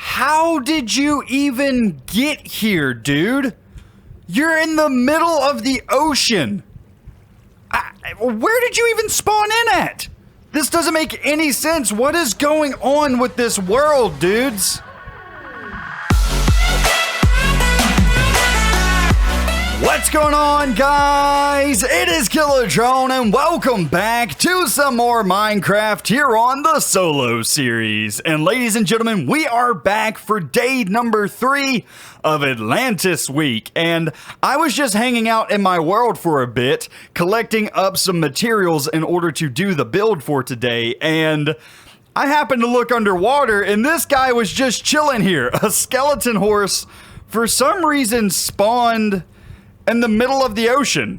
How did you even get here, dude? You're in the middle of the ocean. Where did you even spawn in at? This doesn't make any sense. What is going on with this world, dudes? What's going on, guys? It is Killertron, and welcome back to some more Minecraft here on the Solo series. And ladies and gentlemen, we are back for day number 3 of Atlantis Week. And I was just hanging out in my world for a bit, collecting up some materials in order to do the build for today. And I happened to look underwater, and this guy was just chilling here. A skeleton horse, for some reason, spawned in the middle of the ocean.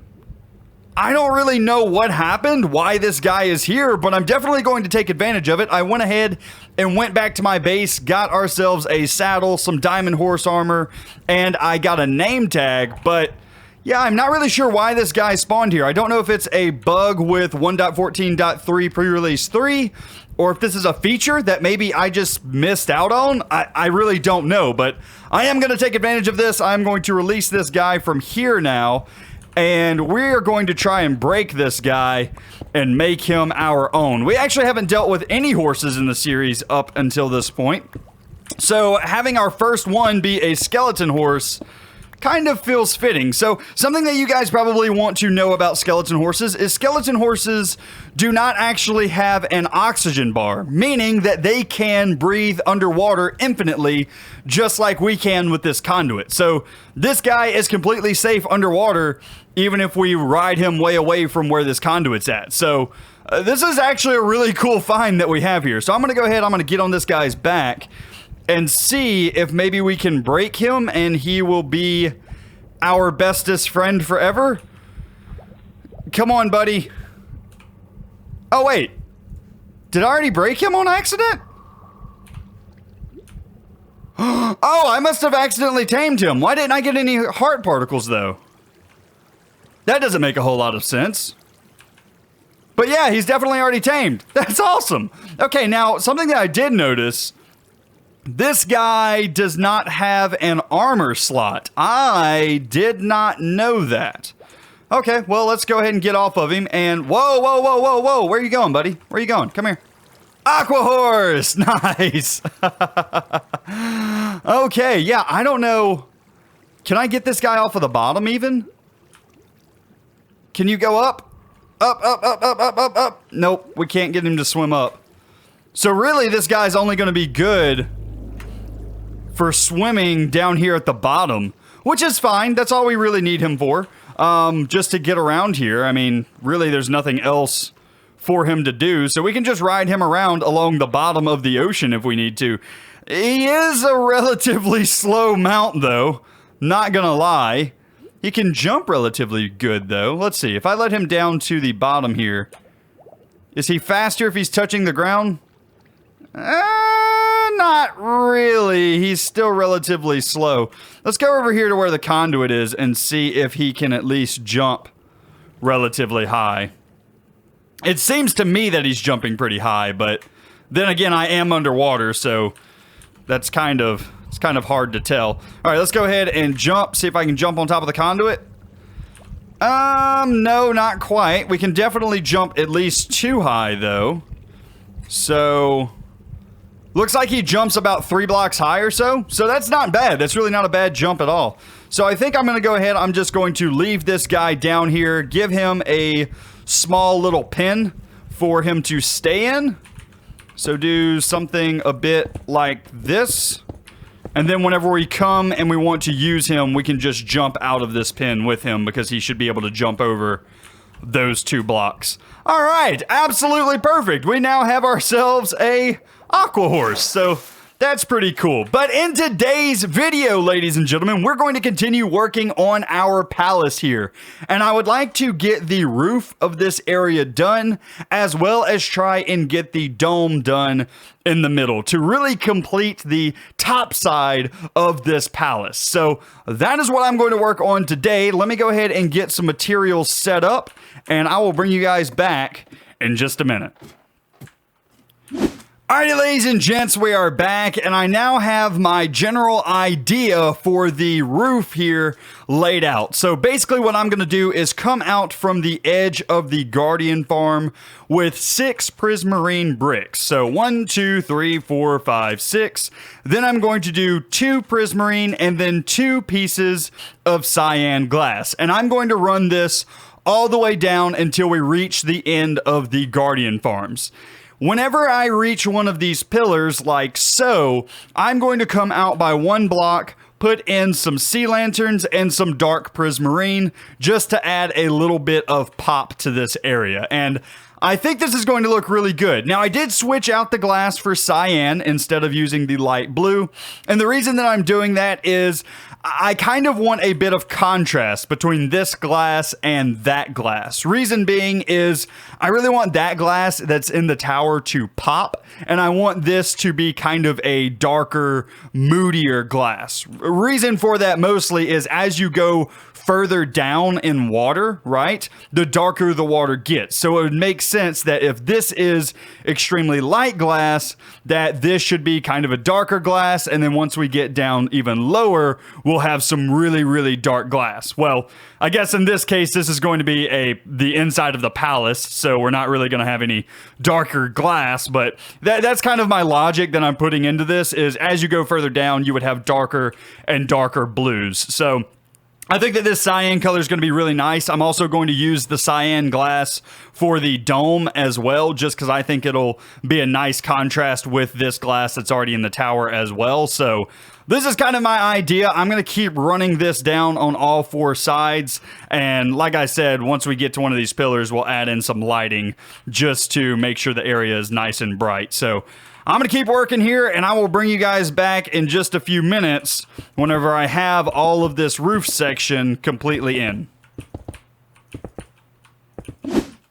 I don't really know what happened, why this guy is here, but I'm definitely going to take advantage of it. I went ahead and went back to my base, got ourselves a saddle, some diamond horse armor, and I got a name tag, but yeah, I'm not really sure why this guy spawned here. I don't know if it's a bug with 1.14.3 pre-release 3, or if this is a feature that maybe I just missed out on. I really don't know, but I am going to take advantage of this. I'm going to release this guy from here now, and we're going to try and break this guy and make him our own. We actually haven't dealt with any horses in the series up until this point, so having our first one be a skeleton horse kind of feels fitting. So something that you guys probably want to know about skeleton horses is skeleton horses do not actually have an oxygen bar, meaning that they can breathe underwater infinitely, just like we can with this conduit. So this guy is completely safe underwater, even if we ride him way away from where this conduit's at. So this is actually a really cool find that we have here. So I'm going to go ahead, I'm going to get on this guy's back and see if maybe we can break him and he will be our bestest friend forever. Come on, buddy. Oh, wait. Did I already break him on accident? Oh, I must have accidentally tamed him. Why didn't I get any heart particles, though? That doesn't make a whole lot of sense. But yeah, he's definitely already tamed. That's awesome. Okay, now, something that I did notice, this guy does not have an armor slot. I did not know that. Okay, well, let's go ahead and get off of him. And whoa, whoa, whoa, whoa, whoa. Where are you going, buddy? Where are you going? Come here. Aqua horse. Nice. Okay, yeah, I don't know. Can I get this guy off of the bottom even? Can you go up? Up, up, up, up, up, up, up. Nope, we can't get him to swim up. So really, this guy's only going to be good for swimming down here at the bottom, which is fine. That's all we really need him for, just to get around here. I mean, really, there's nothing else for him to do, so we can just ride him around along the bottom of the ocean if we need to. He is a relatively slow mount, though, not gonna lie. He can jump relatively good, though. Let's see, if I let him down to the bottom here, is he faster if he's touching the ground? Not really. He's still relatively slow. Let's go over here to where the conduit is and see if he can at least jump relatively high. It seems to me that he's jumping pretty high, but then again, I am underwater, so that's kind of, it's kind of hard to tell. All right, let's go ahead and jump, see if I can jump on top of the conduit. No, not quite. We can definitely jump at least too high, though. So looks like he jumps about 3 blocks high or so. So that's not bad. That's really not a bad jump at all. So I think I'm going to go ahead. I'm just going to leave this guy down here. Give him a small little pen for him to stay in. So do something a bit like this. And then whenever we come and we want to use him, we can just jump out of this pen with him because he should be able to jump over those 2 blocks. All right. Absolutely perfect. We now have ourselves a aqua horse, so that's pretty cool. But in today's video, ladies and gentlemen, we're going to continue working on our palace here, and I would like to get the roof of this area done, as well as try and get the dome done in the middle to really complete the top side of this palace. So that is what I'm going to work on today. Let me go ahead and get some materials set up, and I will bring you guys back in just a minute. Alrighty, ladies and gents, we are back, and I now have my general idea for the roof here laid out. So basically what I'm going to do is come out from the edge of the Guardian farm with 6 Prismarine bricks. So 1, 2, 3, 4, 5, 6. Then I'm going to do 2 Prismarine and then 2 pieces of cyan glass. And I'm going to run this all the way down until we reach the end of the Guardian farms. Whenever I reach one of these pillars, like so, I'm going to come out by 1 block, put in some sea lanterns and some dark prismarine just to add a little bit of pop to this area. And I think this is going to look really good. Now, I did switch out the glass for cyan instead of using the light blue. And the reason that I'm doing that is I kind of want a bit of contrast between this glass and that glass. Reason being is I really want that glass that's in the tower to pop, and I want this to be kind of a darker, moodier glass. Reason for that mostly is as you go further down in water, right, the darker the water gets. So it would make sense that if this is extremely light glass, that this should be kind of a darker glass, and then once we get down even lower, we'll have some really, really dark glass. Well, I guess in this case, this is going to be the inside of the palace, so we're not really going to have any darker glass, but that's kind of my logic that I'm putting into this, is as you go further down, you would have darker and darker blues. So I think that this cyan color is going to be really nice. I'm also going to use the cyan glass for the dome as well, just because I think it'll be a nice contrast with this glass that's already in the tower as well. So this is kind of my idea. I'm going to keep running this down on all 4 sides. And like I said, once we get to one of these pillars, we'll add in some lighting just to make sure the area is nice and bright. So I'm going to keep working here, and I will bring you guys back in just a few minutes whenever I have all of this roof section completely in.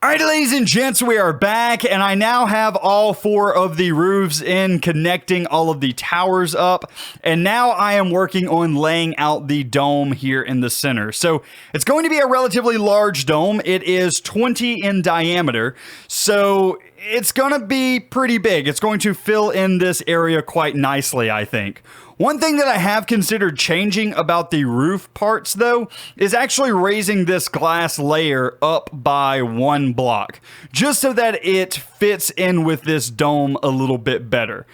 Alright, ladies and gents, we are back, and I now have all 4 of the roofs in, connecting all of the towers up, and now I am working on laying out the dome here in the center. So it's going to be a relatively large dome. It is 20 in diameter, so it's going to be pretty big. It's going to fill in this area quite nicely, I think. One thing that I have considered changing about the roof parts, though, is actually raising this glass layer up by 1 block, just so that it fits in with this dome a little bit better.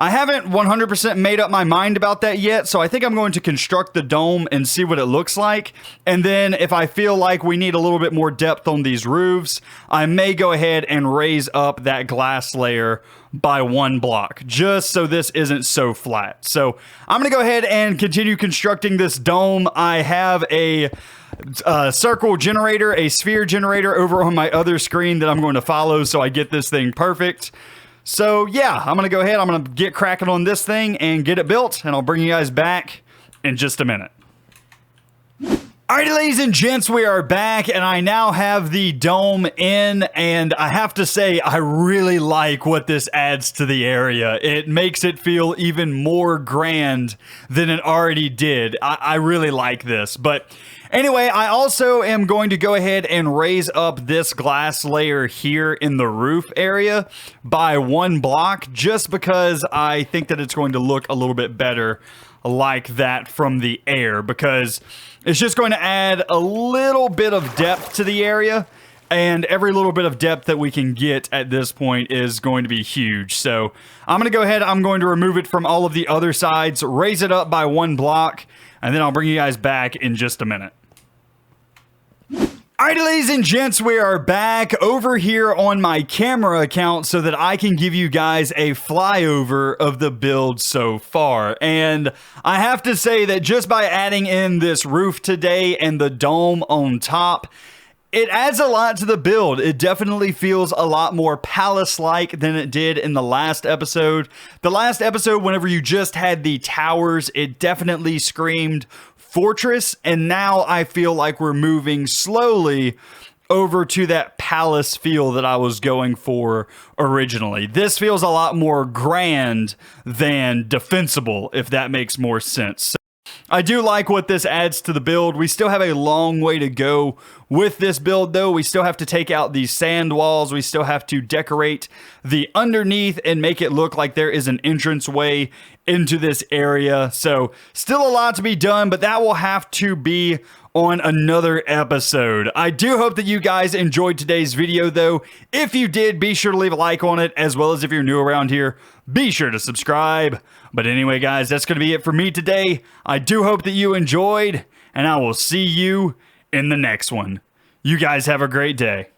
I haven't 100% made up my mind about that yet, so I think I'm going to construct the dome and see what it looks like. And then if I feel like we need a little bit more depth on these roofs, I may go ahead and raise up that glass layer by 1 block, just so this isn't so flat. So I'm going to go ahead and continue constructing this dome. I have a circle generator, a sphere generator over on my other screen that I'm going to follow so I get this thing perfect. So yeah, I'm going to go ahead, I'm going to get cracking on this thing and get it built, and I'll bring you guys back in just a minute. Alrighty, ladies and gents, we are back, and I now have the dome in, and I have to say, I really like what this adds to the area. It makes it feel even more grand than it already did. I really like this, but anyway, I also am going to go ahead and raise up this glass layer here in the roof area by 1 block, just because I think that it's going to look a little bit better like that from the air, because it's just going to add a little bit of depth to the area, and every little bit of depth that we can get at this point is going to be huge. So I'm going to go ahead, I'm going to remove it from all of the other sides, raise it up by 1 block, and then I'll bring you guys back in just a minute. Alright, ladies and gents, we are back over here on my camera account so that I can give you guys a flyover of the build so far. And I have to say that just by adding in this roof today and the dome on top, it adds a lot to the build. It definitely feels a lot more palace-like than it did in the last episode. The last episode, whenever you just had the towers, it definitely screamed fortress, and now I feel like we're moving slowly over to that palace feel that I was going for originally. This feels a lot more grand than defensible, if that makes more sense. So I do like what this adds to the build. We still have a long way to go with this build, though. We still have to take out these sand walls. We still have to decorate the underneath and make it look like there is an entranceway into this area. So still a lot to be done, but that will have to be on another episode. I do hope that you guys enjoyed today's video, though. If you did, be sure to leave a like on it, as well as if you're new around here, be sure to subscribe. But anyway, guys, that's going to be it for me today. I do hope that you enjoyed, and I will see you in the next one. You guys have a great day.